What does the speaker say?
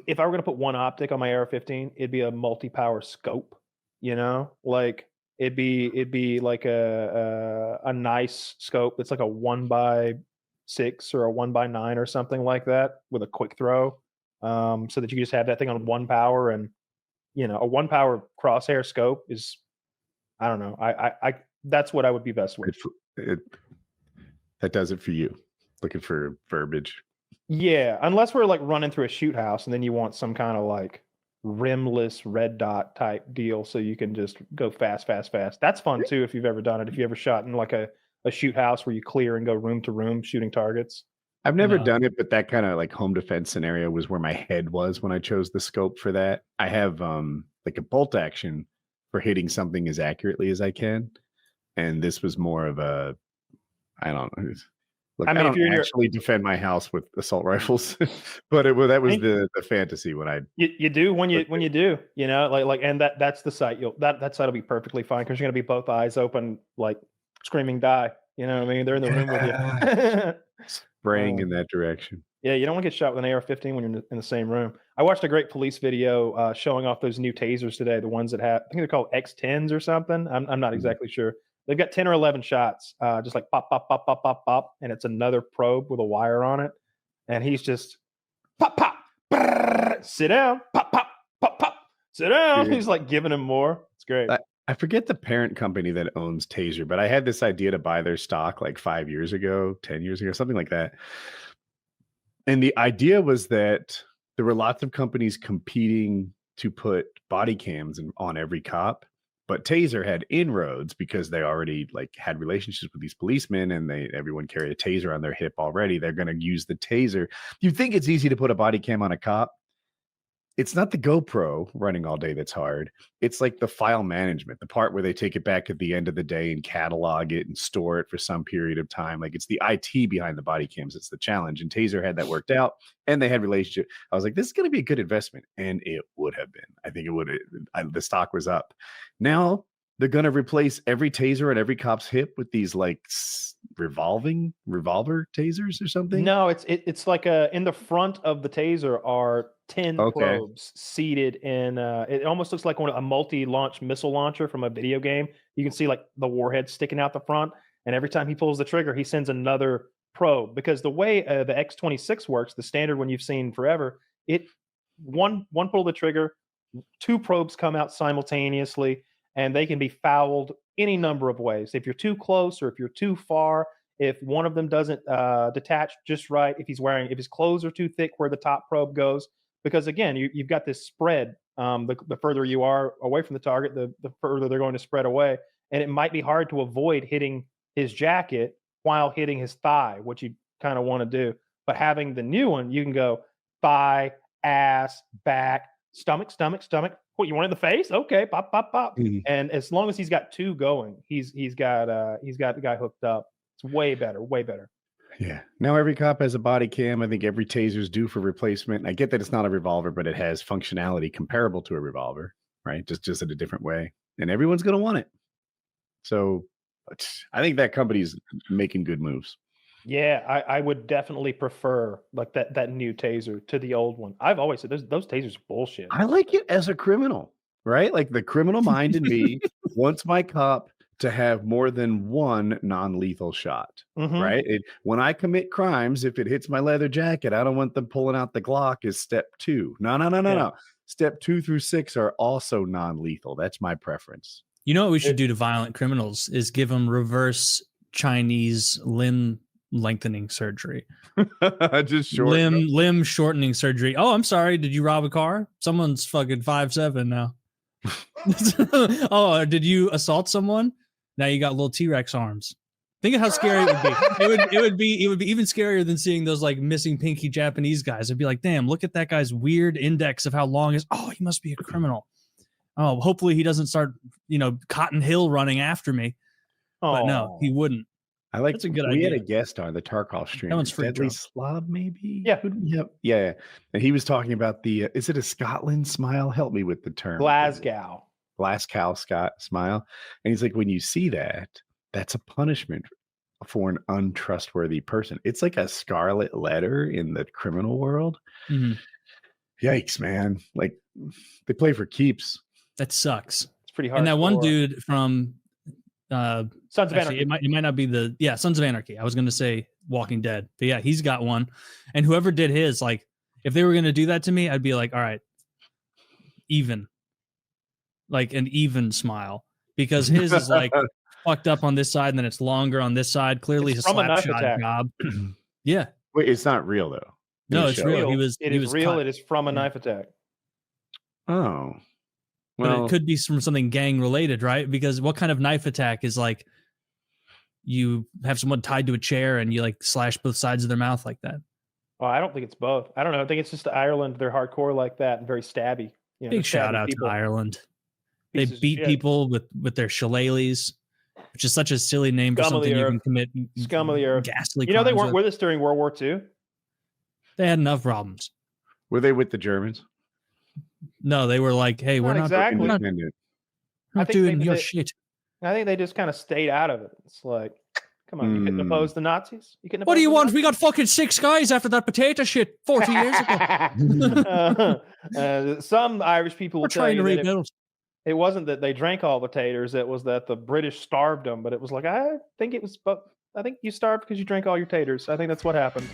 if I were going to put one optic on my AR-15, it'd be a multi-power scope, like it'd be like a nice scope. It's like a 1x6 or a 1x9 or something like that with a quick throw. So that you can just have that thing on one power, and a one power crosshair scope is, I don't know. I that's what I would be best with. That does it for you. Looking for verbiage. Yeah, unless we're like running through a shoot house, and then you want some kind of like rimless red dot type deal, so you can just go fast. That's fun too if you've ever done it. If you ever shot in like a shoot house where you clear and go room to room shooting targets. I've never done it, but that kind of like home defense scenario was where my head was when I chose the scope for that. I have like a bolt action for hitting something as accurately as I can, and this was more of a, I don't know. Look, I mean, I don't actually defend my house with assault rifles, but that was the fantasy when I you do when you do, like and that's the site that site will be perfectly fine because you're gonna be both eyes open, like screaming die. You know what I mean? They're in the room with you. Spraying in that direction. Yeah, you don't want to get shot with an AR-15 when you're in the same room. I watched a great police video showing off those new tasers today, the ones that have, I think they're called X10s or something. I'm not exactly sure. They've got 10 or 11 shots, just like pop, pop, pop, pop, pop, pop, and it's another probe with a wire on it. And he's just pop, pop, brrr, sit down, pop, pop, pop, pop, sit down. He's like giving him more. It's great. I forget the parent company that owns Taser, but I had this idea to buy their stock like 5 years ago, 10 years ago, something like that. And the idea was that there were lots of companies competing to put body cams on every cop, but Taser had inroads because they already like had relationships with these policemen, and everyone carried a Taser on their hip already. They're going to use the Taser. You think it's easy to put a body cam on a cop? It's not the GoPro running all day that's hard. It's like the file management, the part where they take it back at the end of the day and catalog it and store it for some period of time. Like it's the IT behind the body cams. It's the challenge. And Taser had that worked out, and they had relationship. I was like, this is going to be a good investment. And it would have been. I think it would have. The stock was up. Now they're going to replace every Taser on every cop's hip with these like revolver tasers or something. No, it's like in the front of the Taser are 10 probes seated in it almost looks like a multi-launch missile launcher from a video game. You can see like the warhead sticking out the front, and every time he pulls the trigger, he sends another probe. Because the way the X26 works, the standard one you've seen forever, one pull of the trigger, 2 probes come out simultaneously, and they can be fouled any number of ways. If you're too close or if you're too far, if one of them doesn't detach just right, if his clothes are too thick where the top probe goes. Because again, you've got this spread. The further you are away from the target, the further they're going to spread away. And it might be hard to avoid hitting his jacket while hitting his thigh, which you kind of want to do. But having the new one, you can go thigh, ass, back, stomach. What, you want it in the face? Okay, pop, pop, pop. Mm-hmm. And as long as he's got 2 going, he's got the guy hooked up. It's way better. Yeah. Now every cop has a body cam. I think every Taser's due for replacement. I get that it's not a revolver, but it has functionality comparable to a revolver, right? Just in a different way. And everyone's going to want it. So I think that company's making good moves. Yeah, I would definitely prefer like that new Taser to the old one. I've always said those Tasers are bullshit. I like it as a criminal, right? Like the criminal mind in me wants my cop to have more than one non-lethal shot, right? When I commit crimes, if it hits my leather jacket, I don't want them pulling out the Glock as step 2. No. Step 2 through 6 are also non-lethal. That's my preference. You know what we should do to violent criminals is give them reverse Chinese limb lengthening surgery. Just limb shortening surgery. Oh, I'm sorry. Did you rob a car? Someone's fucking 5'7" now. Oh, did you assault someone? Now you got little T-Rex arms. Think of how scary it would be. It would be even scarier than seeing those like missing pinky Japanese guys. It'd be like, damn, look at that guy's weird index of how long is. Oh, he must be a criminal. Oh, hopefully he doesn't start, Cotton Hill running after me. But no, he wouldn't. I like. That's a good idea. We had a guest on the Tarkov stream. That one's free. Deadly Slob, maybe. Yeah. Yeah. And he was talking about the. Is it a Scotland smile? Help me with the term. Glasgow smile. And he's like, when you see that, that's a punishment for an untrustworthy person. It's like a scarlet letter in the criminal world. Mm-hmm. Yikes, man! Like they play for keeps. That sucks. It's pretty hard. And that one dude from Sons of Anarchy. It might not be Sons of Anarchy. I was gonna say Walking Dead, but yeah, he's got one. And whoever did his, like, if they were gonna do that to me, I'd be like, all right, even, like an even smile, because his is like fucked up on this side and then it's longer on this side. Clearly, It's a from a knife slap shot attack. job. Yeah. Wait, it's not real though. No, it's real. It is real. cut. It is from a knife attack. Oh, But well, it could be from something gang related, right? Because what kind of knife attack is like you have someone tied to a chair and you like slash both sides of their mouth like that? Oh, I don't think it's both. I don't know. I think it's just Ireland. They're hardcore like that and very stabby. You know, Big they're shout stabby out people. to Ireland. They Pieces of beat shit. people with their shillelaghs, which is such a silly name for Scum of the something you earth. can commit Scum of the earth. ghastly You know, they crimes weren't with us during World War II. They had enough problems. were they with the Germans? No, they were like, hey, we're Not not, exactly. we're not, Independent. we're I not think doing maybe your they- shit. I think they just kind of stayed out of it. It's like, come on, you couldn't oppose the Nazis? You couldn't What do oppose you the want? We got fucking 6 guys after that potato shit 40 years ago. Some Irish people We're will tell trying to you that rebuild. it wasn't that they drank all the taters, it was that the British starved them. But it was like, I think it was, but I think you starved because you drank all your taters. I think that's what happened.